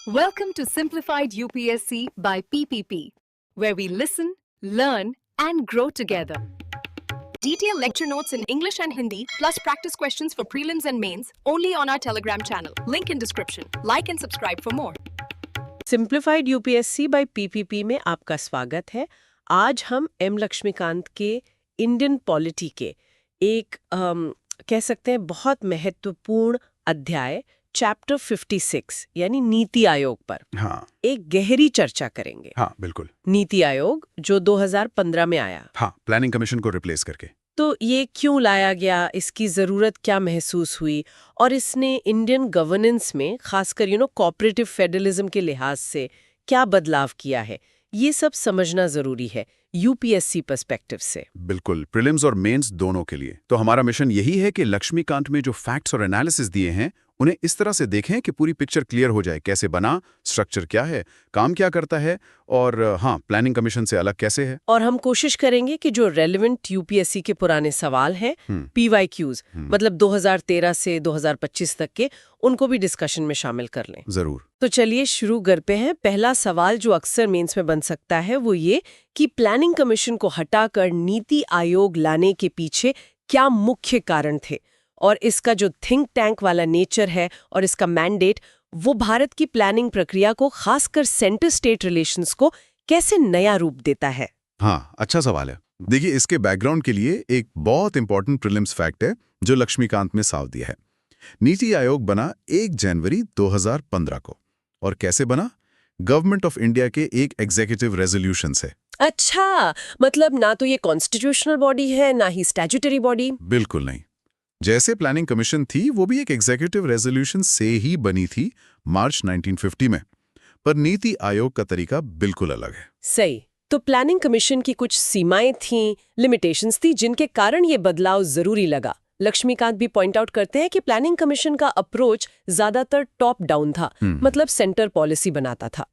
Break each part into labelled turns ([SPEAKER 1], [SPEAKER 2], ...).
[SPEAKER 1] Welcome to Simplified UPSC by PPP, where we listen, learn, and grow together. Detailed lecture notes in English and Hindi, plus practice questions for prelims and mains, only on our Telegram channel. Link in description. Like and subscribe for more.
[SPEAKER 2] Simplified UPSC by PPP में आपका स्वागत है। आज हम M Laxmikant के Indian polity के एक कह सकते हैं बहुत महत्वपूर्ण अध्याय चैप्टर 56 यानी नीति आयोग पर एक गहरी चर्चा करेंगे।
[SPEAKER 3] बिल्कुल।
[SPEAKER 2] नीति आयोग जो 2015 में आया।
[SPEAKER 3] प्लानिंग कमीशन को रिप्लेस करके।
[SPEAKER 2] तो ये क्यों लाया गया, इसकी जरूरत क्या महसूस हुई और इसने इंडियन गवर्नेंस में खासकर कोऑपरेटिव फेडरलिज्म के लिहाज से क्या बदलाव किया है, ये सब समझना जरूरी है यूपीएससी पर्सपेक्टिव से।
[SPEAKER 3] बिल्कुल, प्रीलिम्स और मेंस दोनों के लिए। तो हमारा मिशन यही है कि लक्ष्मीकांत में जो फैक्ट्स और एनालिसिस दिए हैं उन्हें इस तरह से देखें कि पूरी पिक्चर क्लियर हो जाए, कैसे बना, स्ट्रक्चर क्या है, काम क्या करता है और प्लानिंग कमीशन से अलग कैसे है।
[SPEAKER 2] और हम कोशिश करेंगे कि जो रेलेवेंट यूपीएससी के पुराने सवाल हैं, पीवाईक्यूज मतलब 2013 से 2025 तक के, उनको भी डिस्कशन में शामिल कर लें।
[SPEAKER 3] जरूर।
[SPEAKER 2] तो चलिए शुरू करते हैं। पहला सवाल जो अक्सर मेंस में बन सकता है वो ये कि प्लानिंग कमीशन को हटाकर नीति आयोग लाने के पीछे क्या मुख्य कारण थे और इसका जो थिंक टैंक वाला नेचर है और इसका मैंडेट वो भारत की प्लानिंग प्रक्रिया को, खासकर सेंटर स्टेट रिलेशंस को कैसे नया रूप देता है।
[SPEAKER 3] अच्छा सवाल है। देखिए, इसके बैकग्राउंड के लिए एक बहुत इंपॉर्टेंट प्रीलिम्स फैक्ट है जो लक्ष्मीकांत में साफ दिया है। नीति आयोग बना 1 जनवरी 2015 को। और कैसे बना? गवर्नमेंट ऑफ इंडिया के एक एग्जीक्यूटिव रेजोल्यूशन से।
[SPEAKER 2] अच्छा, मतलब ना तो ये कॉन्स्टिट्यूशनल बॉडी है ना ही स्टैट्यूटरी बॉडी।
[SPEAKER 3] बिल्कुल नहीं। जैसे प्लानिंग कमीशन थी वो भी एक एग्जीक्यूटिव रेजोल्यूशन से ही बनी थी मार्च 1950 में, पर नीति आयोग का तरीका बिल्कुल अलग है।
[SPEAKER 2] सही। तो प्लानिंग कमीशन की कुछ सीमाएं थीं, लिमिटेशंस थी, जिनके कारण ये बदलाव जरूरी लगा। लक्ष्मीकांत भी पॉइंट आउट करते हैं कि प्लानिंग कमीशन का अप्रोच ज्यादातर टॉप डाउन था, मतलब सेंटर पॉलिसी बनाता था।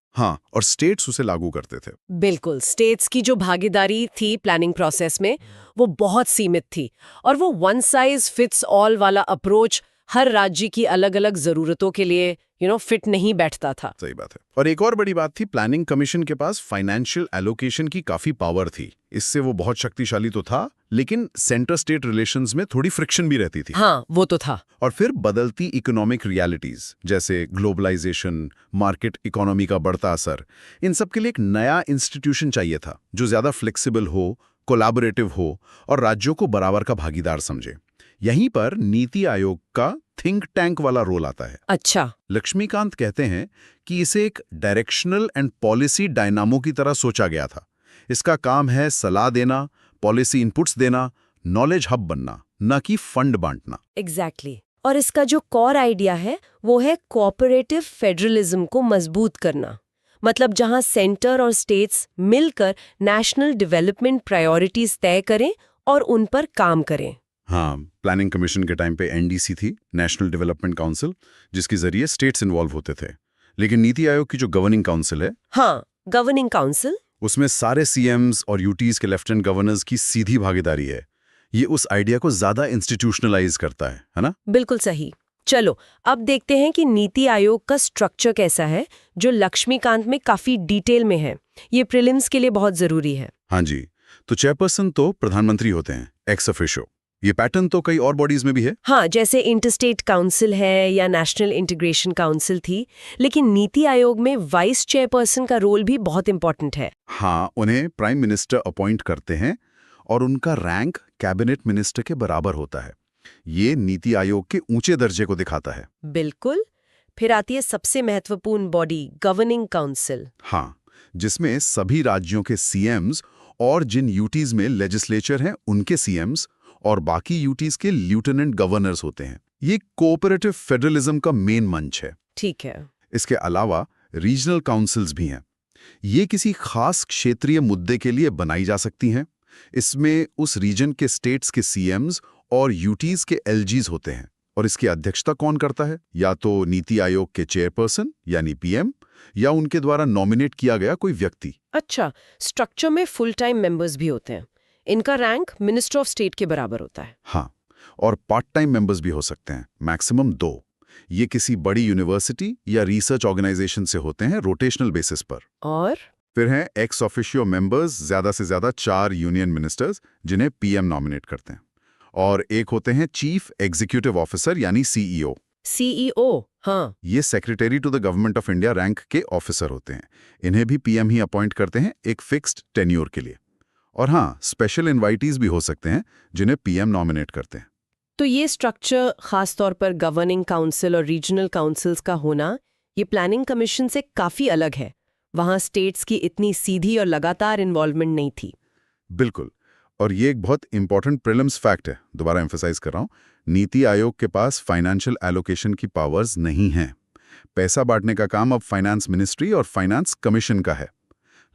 [SPEAKER 3] और स्टेट्स उसे लागू करते थे।
[SPEAKER 2] बिल्कुल, स्टेट्स की जो भागीदारी थी प्लानिंग प्रोसेस में वो बहुत सीमित थी और वो वन साइज फिट्स ऑल वाला अप्रोच हर राज्य की अलग अलग जरूरतों के लिए फिट नहीं बैठता था।
[SPEAKER 3] सही बात है। और एक और बड़ी बात थी, प्लानिंग कमीशन के पास फाइनेंशियल एलोकेशन की काफी पावर थी। इससे वो बहुत शक्तिशाली तो था, लेकिन सेंटर स्टेट रिलेशंस में थोड़ी फ्रिक्शन भी रहती थी।
[SPEAKER 2] वो तो था।
[SPEAKER 3] और फिर बदलती इकोनॉमिक रियलिटीज जैसे ग्लोबलाइजेशन, मार्केट इकोनॉमी का बढ़ता असर, इन सब के लिए एक नया इंस्टीट्यूशन चाहिए था जो ज्यादा फ्लेक्सिबल हो, कोलैबोरेटिव हो और राज्यों को बराबर का भागीदार समझे। यहीं पर नीति आयोग का थिंक टैंक वाला रोल आता है।
[SPEAKER 2] अच्छा।
[SPEAKER 3] लक्ष्मीकांत कहते हैं कि इसे एक डायरेक्शनल एंड पॉलिसी डायनामो की तरह सोचा गया था। इसका काम है सलाह देना, पॉलिसी इनपुट्स देना, नॉलेज हब बनना, न कि फंड बांटना।
[SPEAKER 2] एग्जैक्टली। और इसका जो कोर आइडिया है वो है कोऑपरेटिव फेडरलिज्म को मजबूत करना, मतलब जहां सेंटर और स्टेट्स मिलकर नेशनल डेवलपमेंट प्रायोरिटीज तय करें और उन पर काम करें।
[SPEAKER 3] प्लानिंग कमीशन के टाइम पे एनडीसी थी, नेशनल डेवलपमेंट काउंसिल, जिसके जरिए स्टेट्स इन्वॉल्व होते थे। लेकिन नीति आयोग की जो गवर्निंग काउंसिल है,
[SPEAKER 2] गवर्निंग काउंसिल,
[SPEAKER 3] उसमें सारे सीएम्स और यूटीज के लेफ्टिनेंट गवर्नर्स की सीधी भागीदारी है। ये उस आइडिया को ज्यादा इंस्टीट्यूशनलाइज करता है ना?
[SPEAKER 2] बिल्कुल सही। चलो अब देखते हैं कि नीति आयोग का स्ट्रक्चर कैसा है, जो लक्ष्मीकांत में काफी डिटेल में है। ये प्रीलिम्स के लिए बहुत जरूरी है।
[SPEAKER 3] जी, तो चेयरपर्सन तो प्रधानमंत्री होते हैं, एक्स ऑफिशियो। ये पैटर्न तो कई और बॉडीज में भी है।
[SPEAKER 2] जैसे इंटरस्टेट काउंसिल है या नेशनल इंटीग्रेशन काउंसिल थी, लेकिन नीति आयोग में वाइस चेयरपर्सन का रोल भी बहुत इंपॉर्टेंट है।
[SPEAKER 3] उन्हें प्राइम मिनिस्टर अपॉइंट करते हैं और उनका रैंक कैबिनेट मिनिस्टर के बराबर होता है। ये नीति आयोग के ऊंचे दर्जे को दिखाता है।
[SPEAKER 2] बिल्कुल। फिर आती है सबसे महत्वपूर्ण बॉडी, गवर्निंग काउंसिल।
[SPEAKER 3] जिसमें सभी राज्यों के सीएम्स और जिन यूटीज में लेजिस्लेचर हैं उनके सीएम्स और बाकी यूटीज के लेफ्टिनेंट गवर्नर्स होते हैं। ये कोऑपरेटिव फेडरलिज्म का मेन मंच है।
[SPEAKER 2] ठीक है।
[SPEAKER 3] इसके अलावा रीजनल काउंसिल्स भी हैं। ये किसी खास क्षेत्रीय मुद्दे के लिए बनाई जा सकती हैं। इसमें उस रीजन के स्टेट्स के सीएम्स और यूटीज के एलजीज होते हैं। और इसकी अध्यक्षता कौन करता है? या तो नीति आयोग के चेयरपर्सन यानी पीएम, या उनके द्वारा नॉमिनेट किया गया कोई व्यक्ति।
[SPEAKER 2] अच्छा, स्ट्रक्चर में फुल टाइम मेंबर्स भी होते हैं। इनका रैंक मिनिस्टर ऑफ स्टेट के बराबर होता है।
[SPEAKER 3] और पार्ट टाइम मेंबर्स भी हो सकते हैं, मैक्सिमम 2। ये किसी बड़ी यूनिवर्सिटी या रिसर्च ऑर्गेनाइजेशन से होते हैं रोटेशनल बेसिस पर।
[SPEAKER 2] और
[SPEAKER 3] फिर हैं एक्स ऑफिशियो मेंबर्स, ज्यादा से ज्यादा 4 यूनियन मिनिस्टर्स जिन्हें पीएम नॉमिनेट करते हैं। और एक होते हैं चीफ एग्जीक्यूटिव ऑफिसर यानी सीईओ।
[SPEAKER 2] सीईओ, हाँ।
[SPEAKER 3] ये secretary to the government of India rank के ऑफिसर होते हैं। इन्हें भी पीएम ही अपॉइंट करते हैं एक फिक्स्ड टेन्योर के लिए। और हाँ, स्पेशल इनवाइटीज भी हो सकते हैं जिन्हें पीएम नॉमिनेट करते हैं।
[SPEAKER 2] तो ये स्ट्रक्चर, खासतौर पर गवर्निंग काउंसिल और रीजनल काउंसिल्स का होना, ये प्लानिंग कमीशन से काफी अलग है। वहाँ स्टेट्स की इतनी सीधी और लगातार इन्वॉल्वमेंट नहीं थी।
[SPEAKER 3] बिल्कुल। और ये एक बहुत इंपॉर्टेंट प्रीलिम्स फैक्ट है, दोबारा एम्फसाइज कर रहा हूँ। नीति आयोग के पास फाइनेंशियल एलोकेशन की पावर्स नहीं हैं। पैसा बांटने का काम अब फाइनेंस मिनिस्ट्री और फाइनेंस कमीशन का है।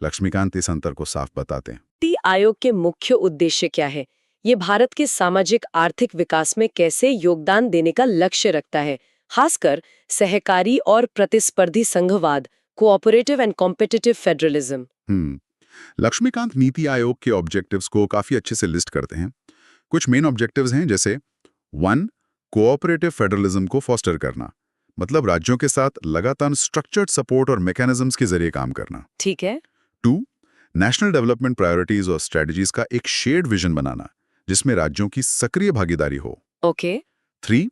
[SPEAKER 3] लक्ष्मीकांत इस अंतर को साफ बताते हैं।
[SPEAKER 2] नीति आयोग के मुख्य उद्देश्य क्या है? ये भारत के सामाजिक आर्थिक विकास में कैसे योगदान देने का लक्ष्य रखता है, खासकर सहकारी और प्रतिस्पर्धी संघवाद, cooperative and competitive federalism.
[SPEAKER 3] Laxmikanth NITI Aayog के ऑब्जेक्टिव्स को काफी अच्छे से लिस्ट करते हैं। कुछ मेन ऑब्जेक्टिव्स हैं, जैसे 1. कोऑपरेटिव फेडरलिज्म को फॉस्टर करना, मतलब राज्यों के साथ लगातार स्ट्रक्चर्ड सपोर्ट और मैकेनिज्म्स के जरिए काम करना।
[SPEAKER 2] ठीक है।
[SPEAKER 3] 2. नेशनल डेवलपमेंट प्रायोरिटीज और स्ट्रेटजीज का एक शेयर्ड विजन बनाना, जिसमें राज्यों की सक्रिय भागीदारी हो।
[SPEAKER 2] ओके।
[SPEAKER 3] 3.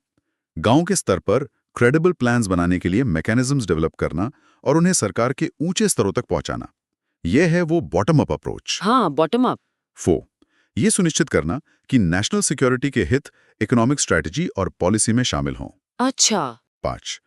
[SPEAKER 3] गांव के स्तर पर क्रेडिबल प्लान्स बनाने के लिए मैकेनिज्म्स डेवलप करना और उन्हें सरकार के ऊंचे स्तरों तक पहुंचाना। यह है वो बॉटम अप अप्रोच।
[SPEAKER 2] हाँ, बॉटम अप।
[SPEAKER 3] 4. ये सुनिश्चित करना कि नेशनल सिक्योरिटी के हित इकोनॉमिक स्ट्रैटेजी और पॉलिसी में शामिल हों।
[SPEAKER 2] अच्छा।
[SPEAKER 3] 5.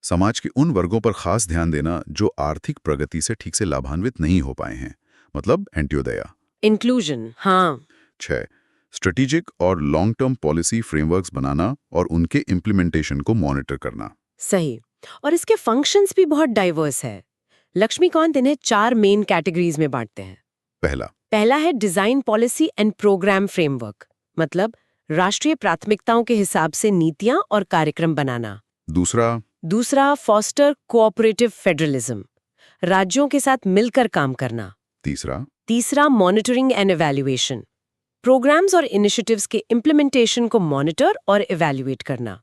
[SPEAKER 3] समाज के उन वर्गों पर खास ध्यान देना जो आर्थिक प्रगति से ठीक से लाभान्वित नहीं हो पाए हैं, मतलब अंत्योदय।
[SPEAKER 2] इंक्लूजन, हाँ।
[SPEAKER 3] 6. स्ट्रेटेजिक और लॉन्ग टर्म पॉलिसी फ्रेमवर्क्स बनाना और उनके इम्प्लीमेंटेशन को मॉनिटर करना।
[SPEAKER 2] सही। और इसके फंक्शंस भी बहुत डाइवर्स है। लक्ष्मीकांत इन्हें 4 मेन कैटेगरीज में बांटते हैं। पहला है design policy and program framework, मतलब राष्ट्रीय प्राथमिकताओं के हिसाब से नीतियां और कार्यक्रम बनाना। दूसरा फॉस्टर कोऑपरेटिव फेडरलिज्म, राज्यों के साथ मिलकर काम करना। तीसरा मॉनिटरिंग एंड इवैल्यूएशन, प्रोग्राम्स और इनिशिएटिव्स के इम्प्लीमेंटेशन को मॉनिटर और इवैल्यूएट करना।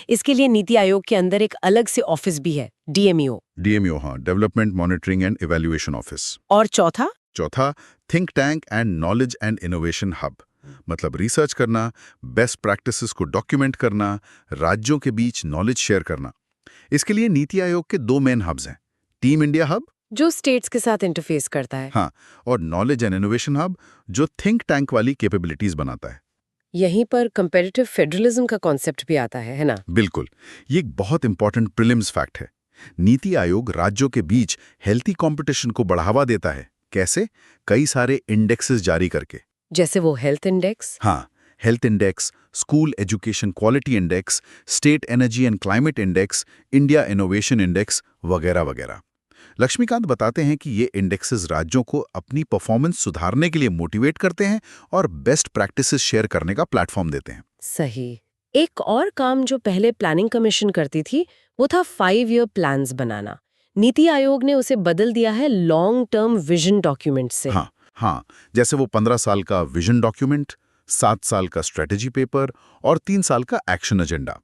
[SPEAKER 2] इसके लिए नीति आयोग के अंदर एक अलग से ऑफिस भी है, डीएमईओ,
[SPEAKER 3] हाँ, development monitoring and evaluation office.
[SPEAKER 2] और चौथा
[SPEAKER 3] think tank and knowledge and innovation hub, मतलब रिसर्च करना, बेस्ट प्रैक्टिसेस को डॉक्यूमेंट करना, राज्यों के बीच नॉलेज शेयर करना। इसके लिए नीति आयोग के 2 मेन हब्स हैं, टीम इंडिया हब,
[SPEAKER 2] जो स्टेट्स के साथ इंटरफेस करता है,
[SPEAKER 3] हाँ, और नॉलेज एंड इनोवेशन हब, जो थिंक टैंक वाली कैपेबिलिटीज बनाता है।
[SPEAKER 2] यहीं पर कंपैरेटिव फेडरलिज्म का कॉन्सेप्ट भी आता है ना?
[SPEAKER 3] बिल्कुल। ये एक बहुत इंपॉर्टेंट प्रीलिम्स फैक्ट है। नीति आयोग राज्यों के बीच हेल्थी कंपटीशन को बढ़ावा देता है। कैसे? कई सारे इंडेक्सेस जारी करके।
[SPEAKER 2] जैसे वो हेल्थ इंडेक्स?
[SPEAKER 3] हाँ, health index, school education quality index, state energy and climate index, India innovation index वगैरह वगैरह। लक्ष्मीकांत बताते हैं कि ये इंडेक्सेस राज्यों को अपनी परफॉर्मेंस सुधारने के लिए मोटिवेट करते हैं और बेस्ट प्रैक्टिसेस शेयर करने का प्लेटफॉर्म देते हैं।
[SPEAKER 2] सही। एक और काम जो पहले प्लानिंग कमीशन करती थी, वो था 5 ईयर प्लान्स बनाना। नीति आयोग ने उसे बदल दिया है लॉन्ग टर्म विजन डॉक्यूमेंट से।
[SPEAKER 3] हाँ, जैसे वो 15 साल का विजन डॉक्यूमेंट, 7 साल का स्ट्रेटेजी पेपर और 3 साल का एक्शन एजेंडा।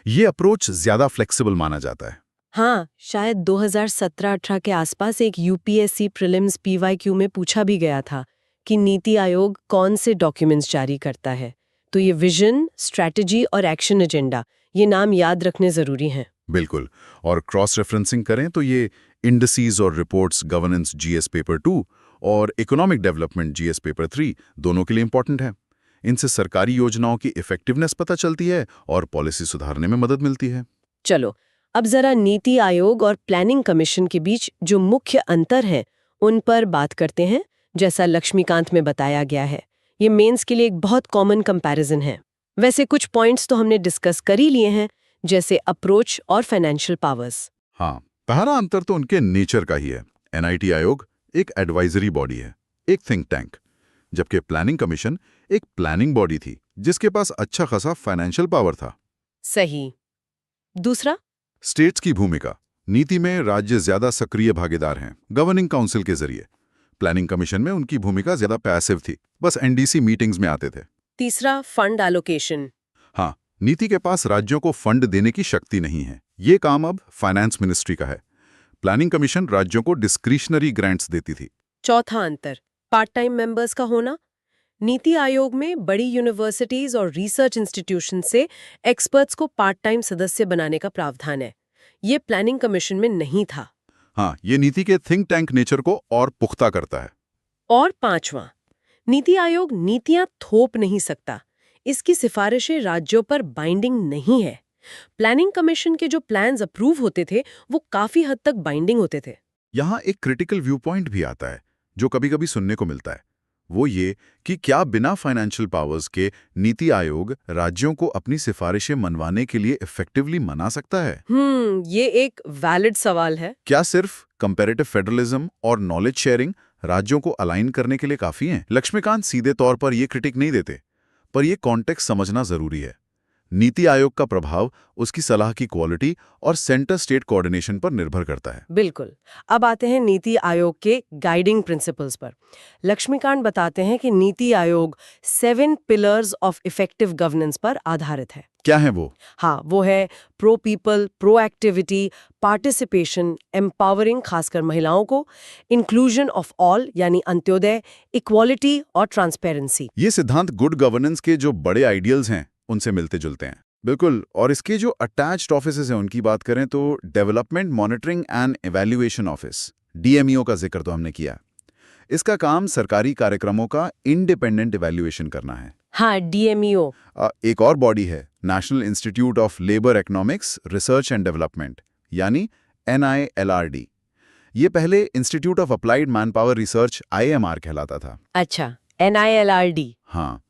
[SPEAKER 3] ये अप्रोच ज्यादा फ्लेक्सिबल माना जाता है।
[SPEAKER 2] हाँ, शायद 2017-18 के आसपास एक यूपीएससी प्रीलिम्स पीवाईक्यू में पूछा भी गया था कि नीति आयोग कौन से डॉक्यूमेंट्स जारी करता है। तो ये विजन, स्ट्रैटेजी और एक्शन एजेंडा, ये नाम याद रखने जरूरी हैं।
[SPEAKER 3] बिल्कुल। और क्रॉस रेफरेंसिंग करें तो ये इंडिसेस और रिपोर्ट्स गवर्नेंस जीएस पेपर 2 और इकोनॉमिक डेवलपमेंट जीएस पेपर 3 दोनों के लिए इंपॉर्टेंट है। इनसे सरकारी योजनाओं की इफेक्टिवनेस पता चलती है और पॉलिसी सुधारने में मदद मिलती है।
[SPEAKER 2] चलो, अब जरा नीति आयोग और प्लानिंग कमीशन के बीच जो मुख्य अंतर हैं, उन पर बात करते हैं। जैसा लक्ष्मीकांत में बताया गया है, ये मेंस के लिए एक बहुत कॉमन कंपैरिजन है। वैसे कुछ पॉइंट्स तो हमने डिस्कस कर ही लिए हैं, जैसे अप्रोच और फाइनेंशियल पावर्स।
[SPEAKER 3] हाँ, पहला अंतर तो उनके नेचर का ही है। एनआईटी आयोग एक एडवाइजरी बॉडी है, एक थिंक टैंक, जबकि प्लानिंग कमीशन एक प्लानिंग बॉडी थी जिसके पास अच्छा खासा फाइनेंशियल पावर था।
[SPEAKER 2] सही। दूसरा,
[SPEAKER 3] स्टेट्स की भूमिका। नीति में राज्य ज्यादा सक्रिय भागीदार हैं गवर्निंग काउंसिल के जरिए। प्लानिंग कमीशन में उनकी भूमिका ज्यादा पैसिव थी, बस एनडीसी मीटिंग्स में आते थे।
[SPEAKER 2] तीसरा, फंड एलोकेशन।
[SPEAKER 3] हाँ, नीति के पास राज्यों को फंड देने की शक्ति नहीं है। ये काम अब फाइनेंस मिनिस्ट्री का है। प्लानिंग कमीशन राज्यों को डिस्क्रिशनरी ग्रांट्स देती थी।
[SPEAKER 2] चौथा अंतर, पार्ट टाइम मेंबर्स का होना। नीति आयोग में बड़ी यूनिवर्सिटीज और रिसर्च इंस्टीट्यूशन से एक्सपर्ट्स को पार्ट टाइम सदस्य बनाने का प्रावधान है। ये प्लानिंग कमीशन में नहीं था।
[SPEAKER 3] हाँ, ये नीति के थिंक टैंक नेचर को और पुख्ता करता है।
[SPEAKER 2] और पांचवां, नीति आयोग नीतियां थोप नहीं सकता। इसकी सिफारिशें राज्यों पर बाइंडिंग नहीं है। प्लानिंग कमीशन के जो प्लान्स अप्रूव होते थे वो काफी हद तक बाइंडिंग होते थे।
[SPEAKER 3] यहाँ एक क्रिटिकल व्यू पॉइंट भी आता है जो कभी-कभी सुनने को मिलता है। वो ये कि क्या बिना फाइनेंशियल पावर्स के नीति आयोग राज्यों को अपनी सिफारिशें मनवाने के लिए इफेक्टिवली मना सकता है?
[SPEAKER 2] ये एक वैलिड सवाल है।
[SPEAKER 3] क्या सिर्फ कंपैरेटिव फेडरलिज्म और नॉलेज शेयरिंग राज्यों को अलाइन करने के लिए काफी हैं? लक्ष्मीकांत सीधे तौर पर ये क्रिटिक नहीं देते, पर यह कॉन्टेक्स्ट समझना जरूरी है। नीति आयोग का प्रभाव उसकी सलाह की क्वालिटी और सेंटर स्टेट कोऑर्डिनेशन पर निर्भर करता है।
[SPEAKER 2] बिल्कुल। अब आते हैं नीति आयोग के गाइडिंग प्रिंसिपल्स पर। लक्ष्मीकांत बताते हैं कि NITI Aayog 7 pillars of effective governance पर आधारित है।
[SPEAKER 3] क्या है वो?
[SPEAKER 2] हाँ, वो है pro people, pro activity, participation, empowering खासकर महिलाओं को, इंक्लूजन ऑफ ऑल यानी अंत्योदय, इक्वालिटी और ट्रांसपेरेंसी।
[SPEAKER 3] ये सिद्धांत गुड गवर्नेंस के जो बड़े आइडियल्स हैं उनसे मिलते जुलते हैं। बिल्कुल। और इसके जो अटैच्ड ऑफिसेज हैं उनकी बात करें तो development monitoring and evaluation office, DMEO का जिक्र तो हमने किया। इसका काम सरकारी कार्यक्रमों का इंडिपेंडेंट इवैल्यूएशन करना है।
[SPEAKER 2] हाँ, डीएमईओ।
[SPEAKER 3] एक और बॉडी है national institute of labour economics research and development यानी NILRD। ये पहले institute of applied manpower research IMR कहलाता था।
[SPEAKER 2] अच्छा, NILRD।
[SPEAKER 3] हाँ,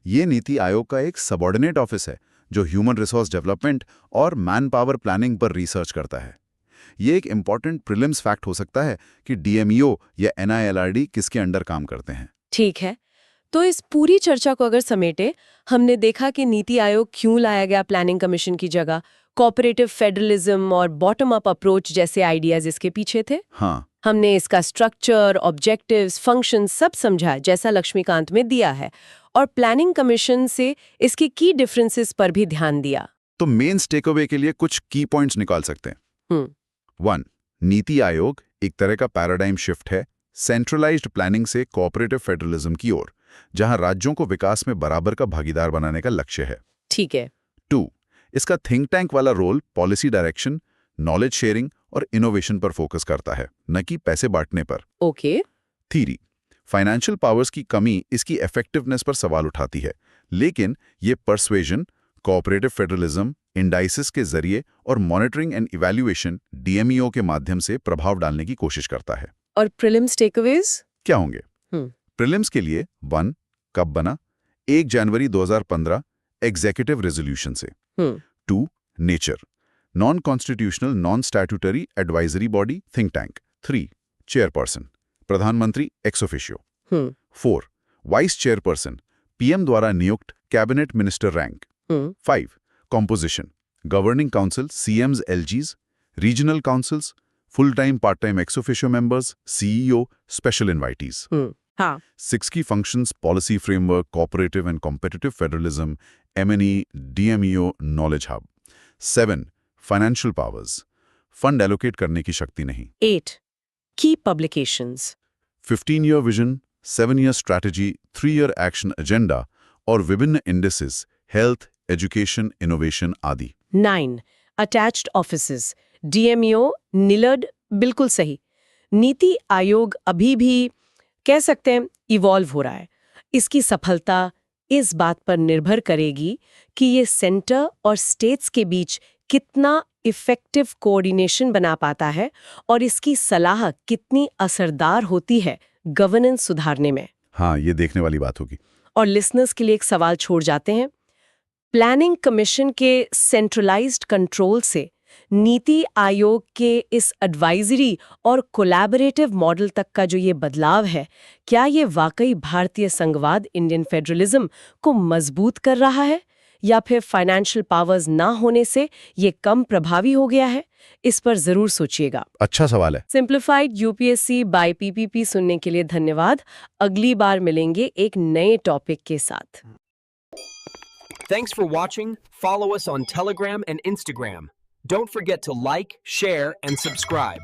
[SPEAKER 3] ये नीति आयोग का एक सबऑर्डिनेट ऑफिस है जो ह्यूमन रिसोर्स डेवलपमेंट और मैन पावर प्लानिंग पर रिसर्च करता है। ये एक इंपॉर्टेंट प्रीलिम्स फैक्ट हो सकता है कि DMEO या NILRD किसके अंडर काम करते हैं।
[SPEAKER 2] ठीक है, तो इस पूरी चर्चा को अगर समेटे, हमने देखा कि नीति आयोग क्यों लाया गया प्लानिंग कमीशन की जगह। कोऑपरेटिव फेडरलिज्म और बॉटम अप अप्रोच जैसे आइडियाज इसके पीछे थे।
[SPEAKER 3] हाँ,
[SPEAKER 2] हमने इसका स्ट्रक्चर, ऑब्जेक्टिव्स, फंक्शन सब समझा जैसा लक्ष्मीकांत में दिया है, और प्लानिंग कमीशन से इसके की डिफरेंसेस पर भी ध्यान दिया।
[SPEAKER 3] तो मेन टेकअवे के लिए कुछ की पॉइंट्स निकाल सकते हैं। 1. नीति आयोग एक तरह का पैराडाइम शिफ्ट है सेंट्रलाइज्ड प्लानिंग से कोऑपरेटिव फेडरलिज्म की ओर, जहां राज्यों को विकास में बराबर का भागीदार बनाने का लक्ष्य है।
[SPEAKER 2] ठीक है।
[SPEAKER 3] 2. इसका थिंक टैंक वाला role policy direction, knowledge sharing और इनोवेशन पर फोकस करता है, न कि पैसे बांटने पर।
[SPEAKER 2] ओके।
[SPEAKER 3] थ्योरी, फाइनेंशियल पावर्स की कमी इसकी इफेक्टिवनेस पर सवाल उठाती है, लेकिन ये परसुएजन, कोऑपरेटिव फेडरलिज्म, इंडाइसिस के जरिए और मॉनिटरिंग एंड इवैल्यूएशन DMEO के माध्यम से प्रभाव डालने की कोशिश करता है।
[SPEAKER 2] और प्रीलिम्स टेकअवेज
[SPEAKER 3] क्या होंगे? प्रीलिम्स के लिए 1. कब बना? 1 जनवरी 2015 एग्जीक्यूटिव रेजोल्यूशन से। 2. Nature, non constitutional non statutory advisory body think tank. 3. Chairperson, प्रधानमंत्री ex officio. 4. Vice chairperson, PM द्वारा नियुक्त cabinet minister rank. 5. Composition, governing council CMs LGs, regional councils, full time part time ex officio members, CEO, special invitees. 6 की functions, policy framework, cooperative and competitive federalism, MNE, DMEO, knowledge hub. 7. Financial powers, fund allocate करने की शक्ति नहीं।
[SPEAKER 2] 8. की publications,
[SPEAKER 3] 15-year vision, 7-year strategy, 3-year action agenda और विभिन्न indices, health, education, innovation आदि।
[SPEAKER 2] 9. Attached offices, DMEO, NILRD, बिल्कुल सही। नीति आयोग अभी भी कह सकते हैं इवॉल्व हो रहा है। इसकी सफलता इस बात पर निर्भर करेगी कि ये सेंटर और स्टेट्स के बीच कितना इफेक्टिव कोऑर्डिनेशन बना पाता है और इसकी सलाह कितनी असरदार होती है गवर्नेंस सुधारने में।
[SPEAKER 3] हाँ, ये देखने वाली बात होगी।
[SPEAKER 2] और लिसनर्स के लिए एक सवाल छोड़ जाते हैं। प्लानिंग कमीशन के सेंट्रलाइज्ड कंट्रोल से नीति आयोग के इस एडवाइजरी और कोलैबोरेटिव मॉडल तक का जो ये बदलाव है, क्या ये वाकई भारतीय संघवाद, इंडियन फेडरलिज्म को मजबूत कर रहा है, या फिर फाइनेंशियल पावर्स ना होने से ये कम प्रभावी हो गया है? इस पर जरूर सोचिएगा।
[SPEAKER 3] अच्छा सवाल है।
[SPEAKER 2] सिंप्लीफाइड UPSC बाय PPP सुनने के लिए धन्यवाद। अगली बार मिलेंगे एक नए टॉपिक के साथ।
[SPEAKER 4] Thanks for watching. Follow us on Telegram and Instagram. Don't forget to like, share, and subscribe.